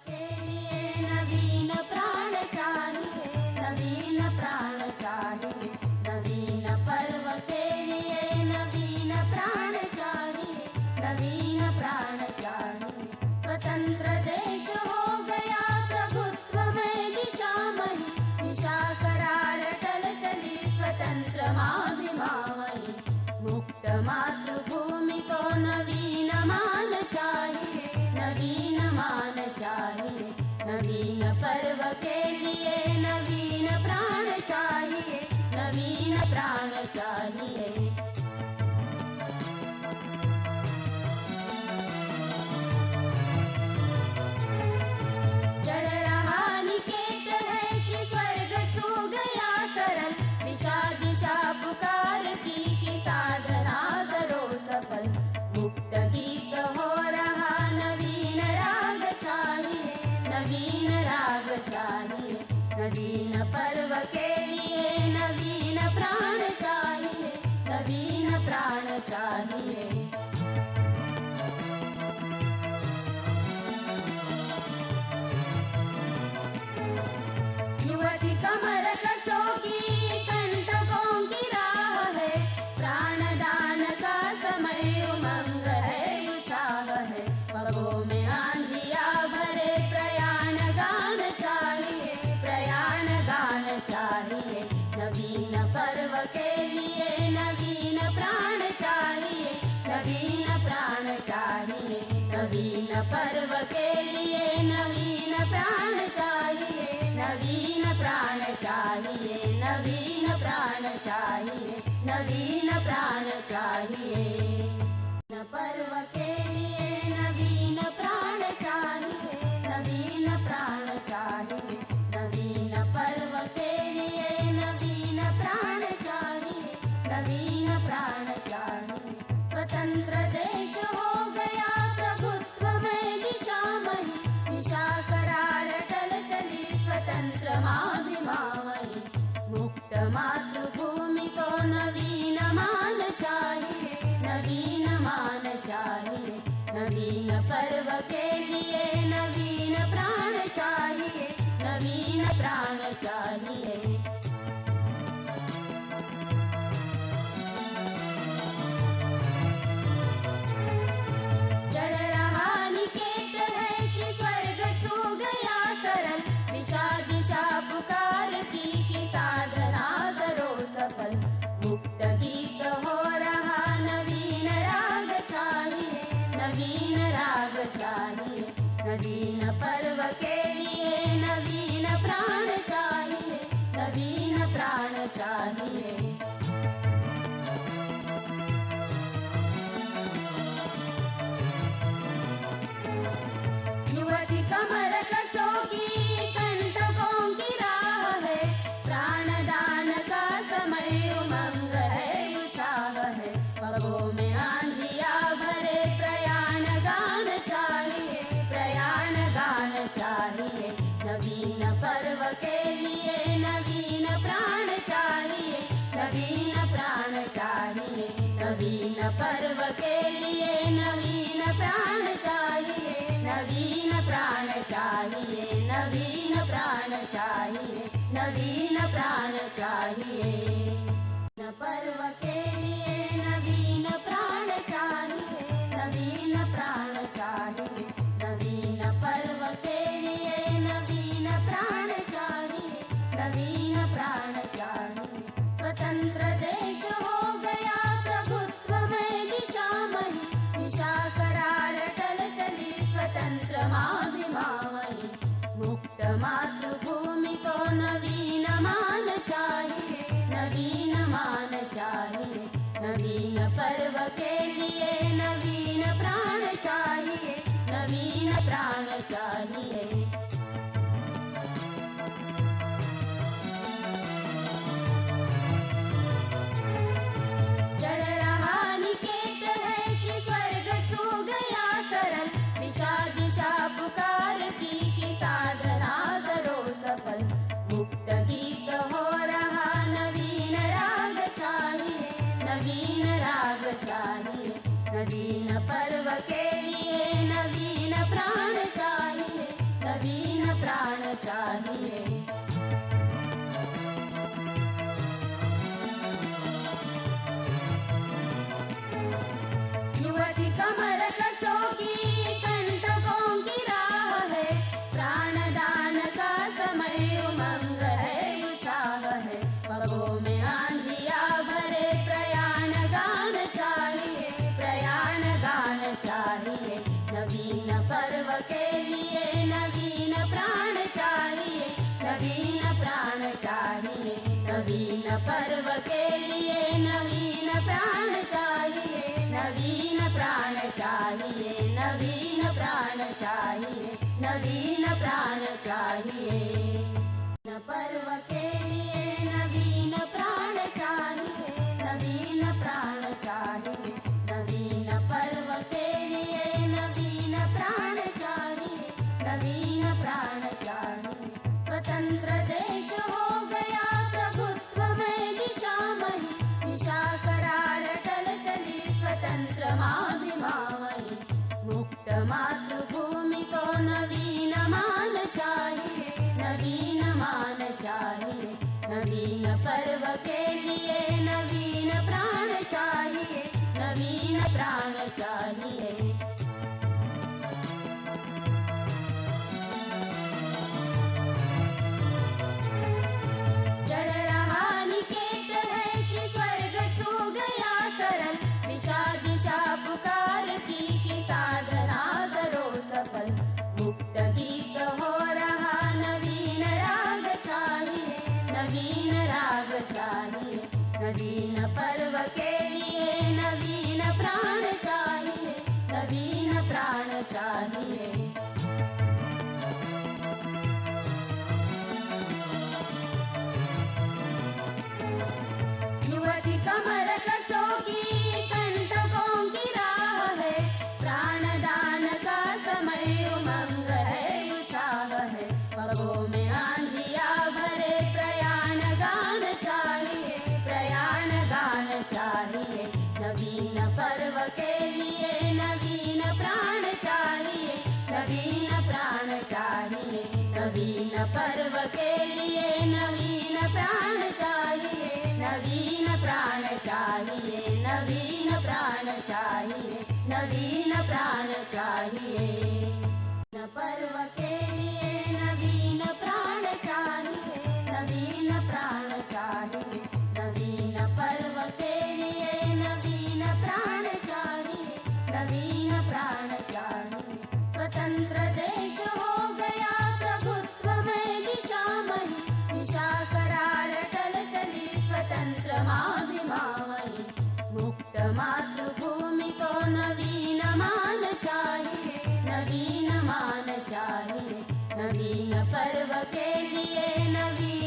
के लिए नवीन प्राण चाहिए, नवीन प्राण चाहिए, नवीन पर्व के लिए नवीन प्राण चाहिए, नवीन प्राण चाहिए। स्वतंत्र देश हो गया प्रभुत्व में दिशामयी, दिशा करार टल चली स्वतंत्र माभिमामयी। मुक्त मातृभूमि को नवीन मान चाहिए, नवीन मान चाहिए, नवीन पर्व के लिए नवीन प्राण चाहिए, नवीन प्राण चाहिए। चढ़ रहा निकेत है कि स्वर्ग छू गया सरल, दिशा दिशा पुकारती कि साधना करो सफल। मुक्त गीत हो रहा नवीन राग चाहिए, नवीन राग चाहिए, नवीन पर्व के लिए नवीन प्राण चाहिए, नवीन प्राण चाहिए। युवती कमर कसोगी कंटकों की राह है, प्राणदान का समय उमंग है उत्साह है। पगों में आंधिया भरे प्रयाण गान चाहिए, प्रयाण गान चाहिए, नवीन पर्व के लिए नवीन प्राण चाहिए, नवीन प्राण चाहिए, नवीन पर्व के लिए नवीन प्राण चाहिए, नवीन प्राण चाहिए, नवीन प्राण चाहिए, नवीन प्राण चाहिए। नवीन पर्व के लिए नवीन प्राण चाहिए, नवीन प्राण चाहिए, नवीन पर्व के लिए नवीन प्राण चाहिए, नवीन प्राण चाहिए। स्वतंत्र देश हो गया प्रभुत्व में दिशामयी, दिशा करार टल चली स्वतंत्र माभिमामयी। मुक्त मातृभूमि को नवीन मान चाहिए, नवीन मान चाहिए, नवीन पर्व के लिए नवीन प्राण चाहिए, नवीन प्राण चाहिए। चढ़ रहा निकेत है कि स्वर्ग छू गया सरल, दिशा दिशा पुकारती कि साधना करो सफल। मुक्त गीत हो रहा नवीन राग चाहिए, नवीन राग चाहिए, नवीन पर्व के लिए नवीन प्राण चाहिए, नवीन प्राण चाहिए। युवती कमर कसोगी कंटकों की राह है, प्राणदान का समय उमंग है उत्साह है। पगों में आंधिया भरे प्रयाण गान चाहिए, प्रयाण गान चाहिए, नवीन पर्व के लिए नवीन प्राण चाहिए, नवीन प्राण चाहिए, नवीन पर्व के लिए नवीन प्राण चाहिए, नवीन प्राण चाहिए, नवीन प्राण चाहिए, नवीन प्राण चाहिए। नवीन पर्व के लिए नवीन प्राण चाहिए, नवीन प्राण चाहिए, नवीन पर्व के लिए नवीन प्राण चाहिए, नवीन प्राण चाहिए। स्वतंत्र देश हो गया प्रभुत्व में दिशामयी, दिशा करार टल चली स्वतंत्र माभिमामयी। मुक्त मातृभूमि को नवीन मान चाहिए, नवीन मान चाहिए, नवीन पर्व के लिए नवीन प्राण चाहिए, नवीन प्राण चाहिए। चढ़ रहा निकेत है कि स्वर्ग छू गया सरल, दिशा दिशा पुकारती कि साधना करो सफल। मुक्त गीत हो रहा नवीन राग चाहिए, नवीन राग चाहिए, नवीन पर्व के लिए नवीन प्राण चाहिए, नवीन पर्व के लिए नवीन प्राण चाहिए, नवीन प्राण चाहिए, नवीन प्राण चाहिए, नवीन प्राण चाहिए। नवीन पर्व के लिए नवीन प्राण चाहिए, नवीन प्राण चाहिए, नवीन पर्व के लिए नवीन प्राण चाहिए, नवीन प्राण चाहिए। स्वतंत्र देश हो गया प्रभुत्व में दिशामयी, दिशा करार टल चली स्वतंत्र माभिमामयी। मुक्त मातृभूमि को नवीन मान चाहिए, नवीन मान चाहिए, नवीन पर्व के लिए नवीन प्राण चाहिए, नवीन प्राण चाहिए। चढ़ रहा निकेत है कि स्वर्ग छू गया सरल, दिशा दिशा पुकारती कि साधना करो सफल। मुक्त गीत हो रहा नवीन राग चाहिए, नवीन राग चाहिए, नवीन पर्व के लिए नवीन प्राण चाहिए, नवीन प्राण चाहिए। युवती कमर कसोगी कंटकों की राह है, प्राणदान का समय उमंग है उत्साह है। पगों में आंधिया भरे प्रयाण गान चाहिए, प्रयाण गान चाहिए। नवीन पर्व के लिए नवीन प्राण चाहिए, नवीन प्राण चाहिए, नवीन पर्व के लिए नवीन प्राण चाहिए, नवीन प्राण चाहिए, नवीन प्राण चाहिए, नवीन प्राण चाहिए। नवीन पर्व के लिए नवीन प्राण चाहिए, नवीन प्राण चाहिए, नवीन पर्व के लिए नवीन प्राण चाहिए, नवीन प्राण चाहिए। स्वतंत्र देश हो गया प्रभुत्व में दिशामयी, दिशा करार टल चली स्वतंत्र माभिमामयी। मुक्त मातृभूमि को नवीन मान चाहिए, नवीन मान चाहिए, नवीन पर्व के लिए नवीन